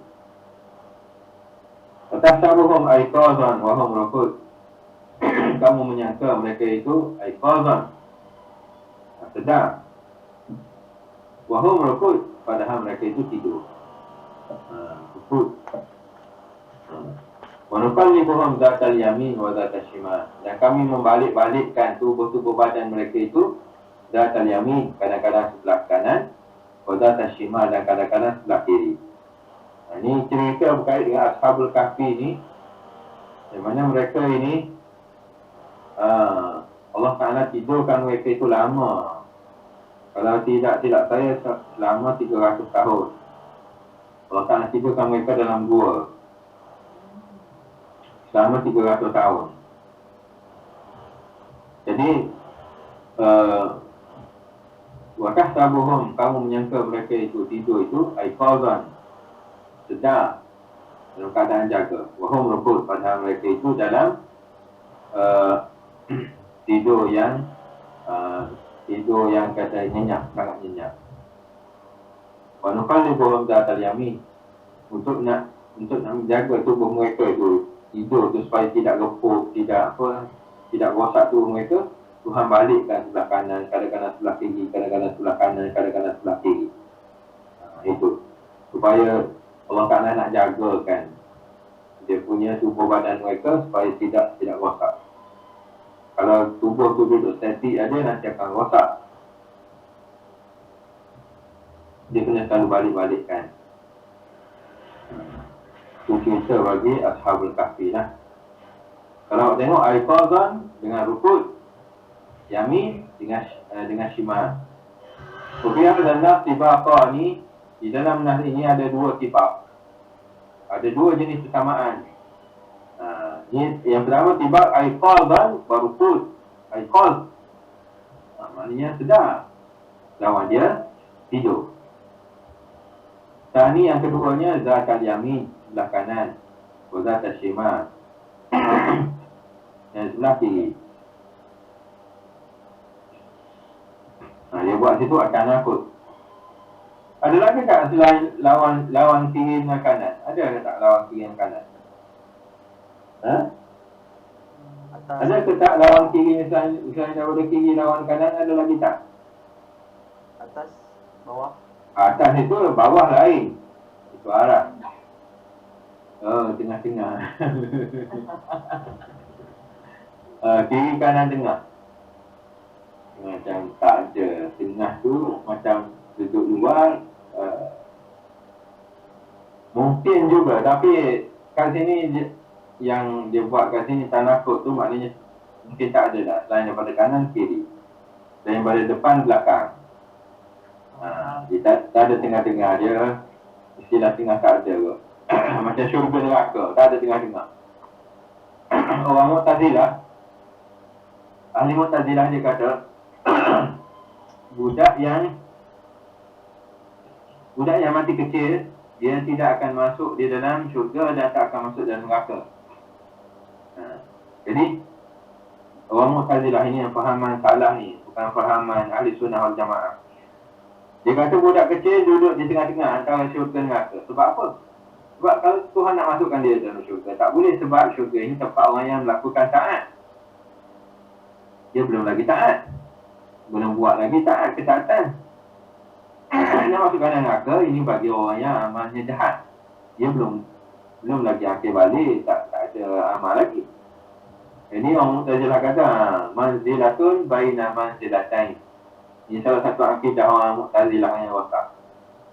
Fatahsabuhum aiqazan wa hum ruqud. Kamu menyangka mereka itu aiqazan, sedang, wahum ruqud, padahal mereka itu tidur. Ruqud. Wa nuqallibuhum zatal yamin wa zatal shimal. Dan kami membalik-balikkan tubuh-tubuh badan mereka itu zatal yamin, kadang-kadang sebelah kanan, wa zatal shimal, dan kadang-kadang sebelah kiri. Ini cerita berkait dengan Ashabul Kahfi ni, di mana mereka ini Allah Ta'ala tidurkan mereka itu lama. Kalau tidak saya, selama 300 tahun. Allah Ta'ala tidurkan mereka dalam gua selama 300 tahun. Jadi wakah sabuhum, kamu menyangka mereka itu tidur itu aiqazan, sedar, dalam keadaan jaga. Wahum rukud, padahal mereka itu dalam tidur yang kata nyenyak, sangat nyenyak. Wa nuqallibuhum zatal yamin, untuk nak menjaga tubuh mereka itu tidur tu supaya tidak lepuk, tidak rosak tubuh mereka. Tuhan balikkan sebelah kanan, kadang-kadang sebelah kiri, kadang-kadang sebelah kanan, kadang-kadang sebelah kiri. Itu supaya Allah Ta'ala nak jagakan dia punya tubuh badan mereka supaya tidak rosak. Kalau tubuh tu duduk statik aja, nanti akan rosak. Dia kena selalu balik-balikkan. Itu cerita bagi Ashabul Kahfi lah. Kalau tengok aiqazan dengan rukud, yamin dengan shimal. Sufyan dan nas tibaqa ni, di dalam nas ini ada dua tibaq. Ada dua jenis kesamaan. Yang pertama tibaq aiqazan barukud. Aiqaz maknanya sedar, lawan dia tidur. Tani yang keduanya zatal yamin, sebelah kanan, wa zatal shimal, dan sebelah kiri. Dia buat situ akan akut. Ada lagi tak selain lawan kiri dan kanan? Ada tak lawan kiri dan kanan? Ada ke tak lawan kiri, misalnya daripada kiri lawan kanan, ada lagi tak? Atas, bawah. Atas itu, bawah lain. Itu arah. Oh, tengah-tengah. Kiri kanan tengah. Macam tak ada. Tengah tu macam duduk luar. Mungkin juga, tapi kat sini yang dia buat kat sini tanakut tu maknanya mungkin tak ada dah, selain daripada kanan kiri, dan daripada depan belakang. Dia tak ada tengah-tengah, dia istilah tengah tak ada kot. Macam syurga neraka, tak ada tengah-tengah. Orang Mu'tazilah, ahli Mu'tazilah dia kata budak yang mati kecil, dia tidak akan masuk di dalam syurga dan tak akan masuk dalam neraka. Jadi orang Mu'tazilah ini yang fahaman salah ni, bukan fahaman ahli sunnah wal jamaah. Dia kata budak kecil duduk di tengah-tengah antara syurga dan neraka. Sebab apa? Sebab kalau Tuhan nak masukkan dia dalam syurga, tak boleh, sebab syurga ini tempat orang yang melakukan taat. Dia belum lagi taat, belum buat lagi taat, ketaatan. Nak masukkan dalam neraka, ini bagi orang yang amalnya jahat. Dia belum lagi akhir balik, tak ada amal lagi. Ini orang Mu'tazilah kata manzilatun baina manzilatain. Ini salah satu akidah orang Mu'tazilah yang rosak.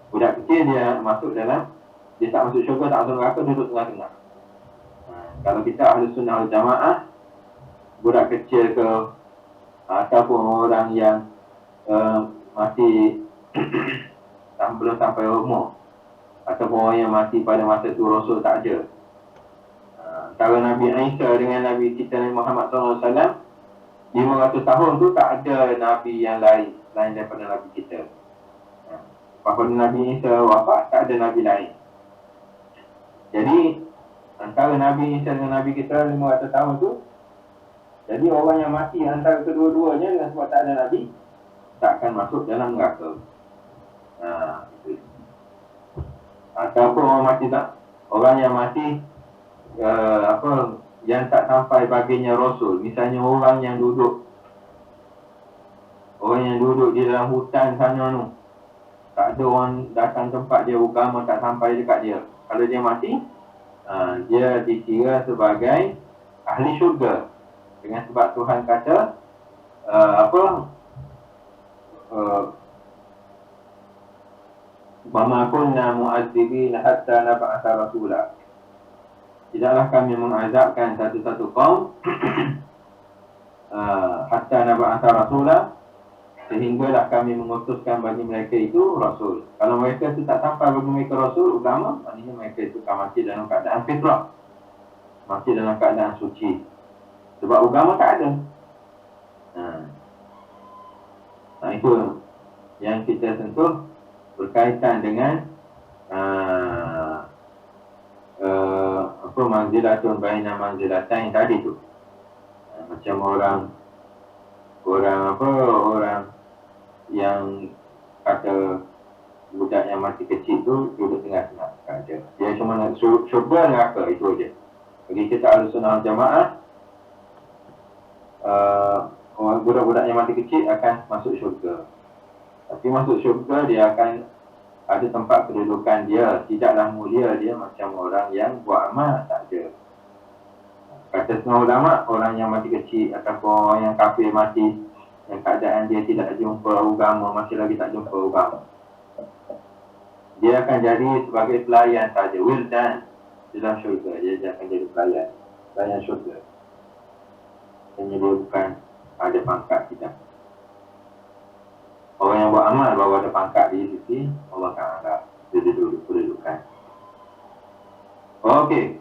Budak kecil dia masuk dalam, dia tak masuk syurga, tak masuk neraka, duduk tengah-tengah. Kalau kita ahli sunnah wal jamaah, budak kecil ke ataupun orang yang masih belum sampai umur, ataupun orang yang mati pada masa tu rasul tak ada. Antara Nabi Isa dengan Nabi kita Nabi Muhammad SAW, 500 tahun tu tak ada Nabi yang lain selain daripada Nabi kita. Apabila Nabi Isa wafat, tak ada Nabi lain. Jadi antara Nabi Isa dengan Nabi kita 500 tahun tu, jadi orang yang mati antara kedua-duanya dengan sebab tak ada Nabi, tak akan masuk dalam neraka. Ataupun orang yang mati yang tak sampai baginya Rasul. Misalnya orang yang duduk di dalam hutan sana tu, tak ada orang datang tempat dia, agama tak sampai dekat dia. Kalau dia mati, dia dikira sebagai ahli syurga. Dengan sebab Tuhan kata Wama kunna mu'adzibina hatta nab'atha rasula. Tidaklah kami mengazabkan satu-satu kaum hatta nab'atha rasula, sehinggalah kami mengutuskan bagi mereka itu rasul. Kalau mereka itu tak sampai bagi mereka rasul agama, maknanya mereka itu akan mati dalam keadaan fitrah, mati dalam keadaan suci. Sebab agama tak ada. Itu yang kita sentuh berkaitan dengan manzilatun baina manzilatain tadi tu. Macam orang yang kata budak yang masih kecil tu duduk tengah-tengah kata. Dia cuma nak syurga neraka, itu aja. Bagi kita Ahlussunnah wal Jamaah, budak-budak yang masih kecil akan masuk syurga. Tapi masuk syurga dia akan ada tempat kedudukan dia. Tidaklah mulia dia macam orang yang buat amal, tak ada. Kata setengah ulama, orang yang mati kecil ataupun orang yang kafir mati, yang keadaan dia tidak jumpa agama, masih lagi tak jumpa agama, dia akan jadi sebagai pelayan saja, wildan dalam syurga. Dia akan jadi pelayan syurga. Hanya dia bukan ada pangkat, tidak. Orang yang buat amal baru ada pangkat di sisi Allah Ta'ala. Dia duduk kedudukan. Okey.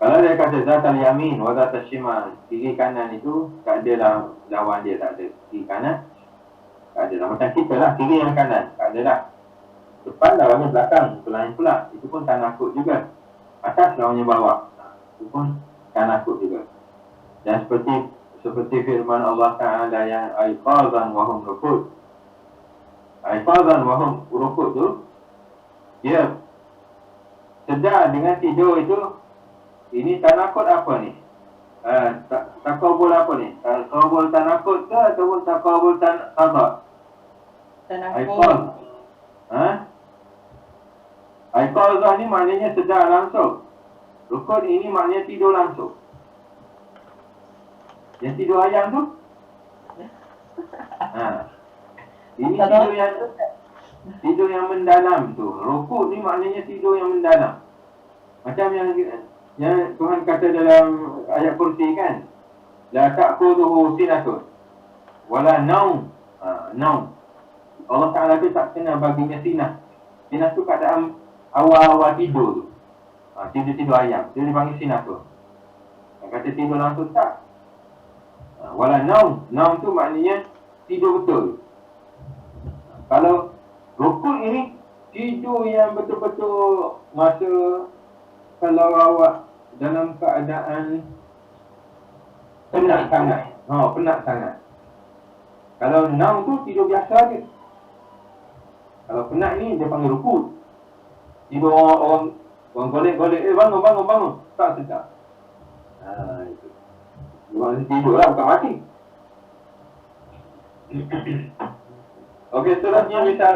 Kalau dia kata zatal yamin wa zatal shimal, kiri kanan itu tak ada lawan dia, tak ada. Kiri kanan tak ada lah. Macam kita lah, kiri yang kanan tak ada lah. Depan lawannya belakang, lain pula. Itu pun tak nakut juga. Atas lawannya bawah, itu pun tak nakut juga. Dan seperti firman Allah Ta'ala yang aiqazan wa hum rukud. Aiqazan wa hum rukud tu, dia sedar dengan tidur itu. Ini tanakut apa ni? Takabul apa ni? Takabul tanakut ke ataupun takabul qada? Tanakut. Aiqazah ni maknanya sedar langsung. Rukud ini maknanya tidur langsung. Yang tidur ayam tu? Ini tidur yang mendalam tu. Rukud ni maknanya tidur yang mendalam. Macam yang Tuhan kata dalam ayat kursi kan, la ta'khudhuhu sinatun wala naum. Naum, Allah Ta'ala tu tak kena baginya sinah. Sinah tu keadaan awal-awal tidur tu, tidur ayam, dia dipanggil sinah tu. Kata tidur langsung tak. Wala naum, naum tu maknanya tidur betul. Kalau rukun ini tidur yang betul-betul masa kalau awak dalam keadaan penat sangat. Penat sangat. Kalau naum tu tidur biasa je. Kalau penat ni dia panggil rukun. Tidur orang golek-golek, bangun. Tak sedap. Itu. Dia tidur lah, bukan mati. Okey, seterusnya misal.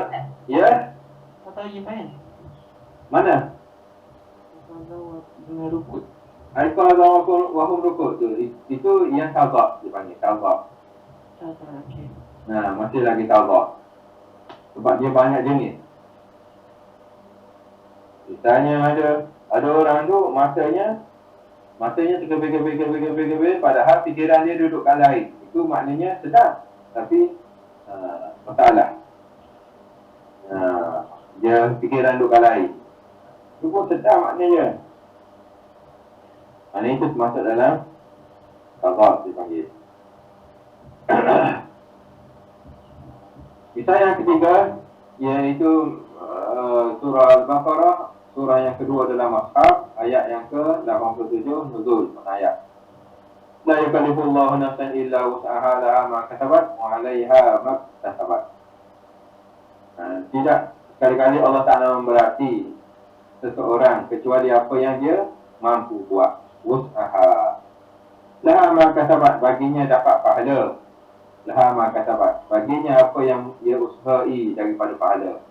Ya? Kau tahu je main? Mana? Kalau dengan rukut. Aiqazah wa hum rukud tu. Itu yang tawab dipanggil tawab. Okey. Masih lagi tawab. Sebab dia banyak jenis. Misalnya ada orang tu matanya tergebir-gebir, padahal fikiran dia duduk kat lain. Itu maknanya sedap, tapi masalah. Dia fikiran duduk kat lain. Itu pun sedap maknanya. Maknanya itu termasuk dalam tawab dipanggil. Kisah yang ketiga, iaitu surah Al-Baqarah, surah yang kedua dalam Mushaf, ayat yang ke-87, nuzul ayat. La yukallifullahu nafsan illa wus'aha laha ma kasabat wa 'alaiha ma iktasabat. Tidak sekali-kali Allah Ta'ala memberati seseorang kecuali apa yang dia mampu buat. Wus'aha laha ma kasabat, baginya dapat pahala. Laha ma kasabat, baginya apa yang dia usahai daripada pahala.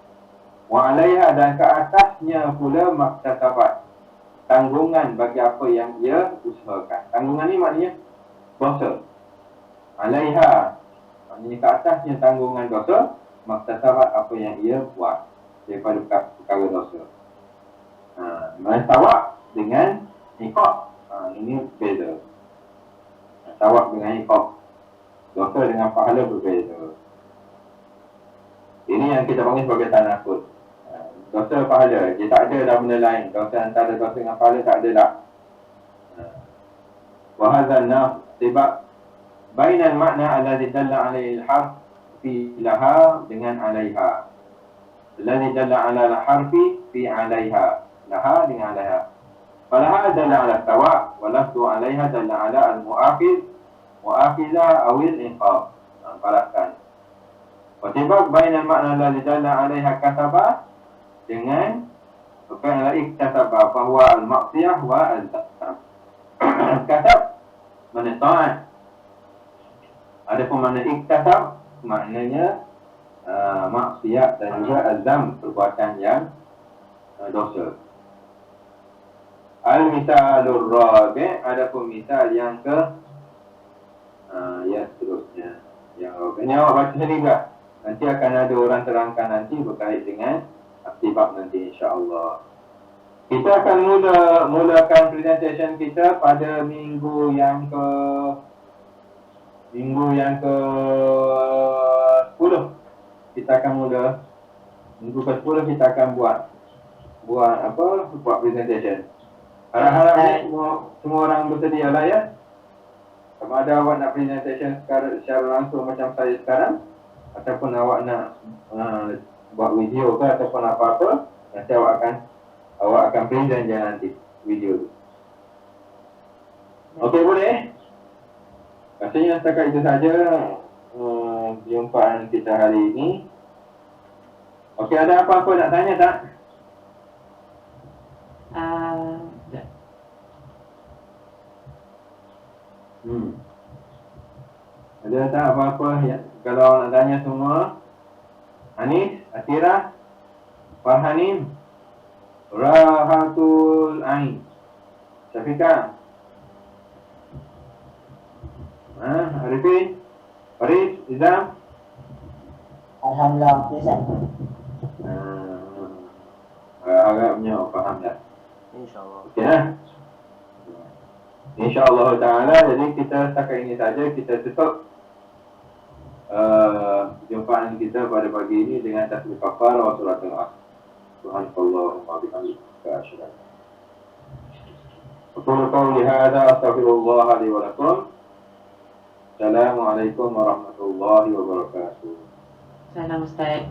Wa 'alaiha, dan ke atasnya pula maktasabat, tanggungan bagi apa yang ia usahakan. Tanggungan ni maknanya dosa. Alaiha, maknanya ke atasnya tanggungan dosa, maktasabat apa yang ia buat daripada perkara dosa. Tawak dengan iqab. Ini beza. Tawak dengan iqab. Dosa dengan pahala berbeza. Ini yang kita panggil sebagai tanakut. Dosa pahala. Dia tak ada dah benda lain. Dosa antara dosa dengan pahala tak ada dah. Wahazan naf. Sebab bainal makna alladhi dalla alaihi al-harf fi laha dengan alaiha. Alladhi dalla ala al-harfi fi alaiha. Laha dengan alaiha. Falaha dalla ala tawa' wa lafdu alaiha dalla ala al-mu'akhid mu'akhidha awil inqab. Balaskan. Watibak bainal makna alladhi dalla alaiha kasabah dengan bukan laik kasabah bahwa al-maqsiyah wa al-tasam. Kasab mana ta'at. Adapun makna iktasab maknanya maksiat dan juga azam, perbuatan yang dosa. Al-misalur rabi', adapun misal yang ke yang seterusnya. Yang ini awak baca sendiri tak? Nanti akan ada orang terangkan nanti berkait dengan aktibab nanti insya-Allah. Kita akan mulakan presentation kita pada minggu yang ke 10. Kita akan mula minggu ke 10 kita akan buat presentation. Harap-harap ni semua orang bersedia lah ya. Sama ada awak nak presentation secara langsung macam saya sekarang, ataupun awak nak buat video ke ataupun apa-apa, nanti awak akan present je nanti video tu. Okey, boleh? Rasanya setakat itu saja perjumpaan kita hari ini. Okey, ada apa-apa nak tanya tak? Tak. Ada tak apa-apa ya? Kalau nak tanya semua, Anis, Atira, Farhanin, Rahatul Ain, Syafiqah, Arifin, Faris, Izam. Alhamdulillah, Ustaz. Harapnya faham dah. InsyaAllah. Okey lah. InsyaAllah ta'ala. Jadi kita setakat ini saja. Kita tutup perjumpaan kita pada pagi ini dengan tasbih kafar wa suratul asr. Subhanallah wa bihamdika asyhadu an la ilaha illa anta aqulu qawli hadza astaghfirullah li wa lakum. Assalamualaikum warahmatullahi wabarakatuh. Salam Ustaz.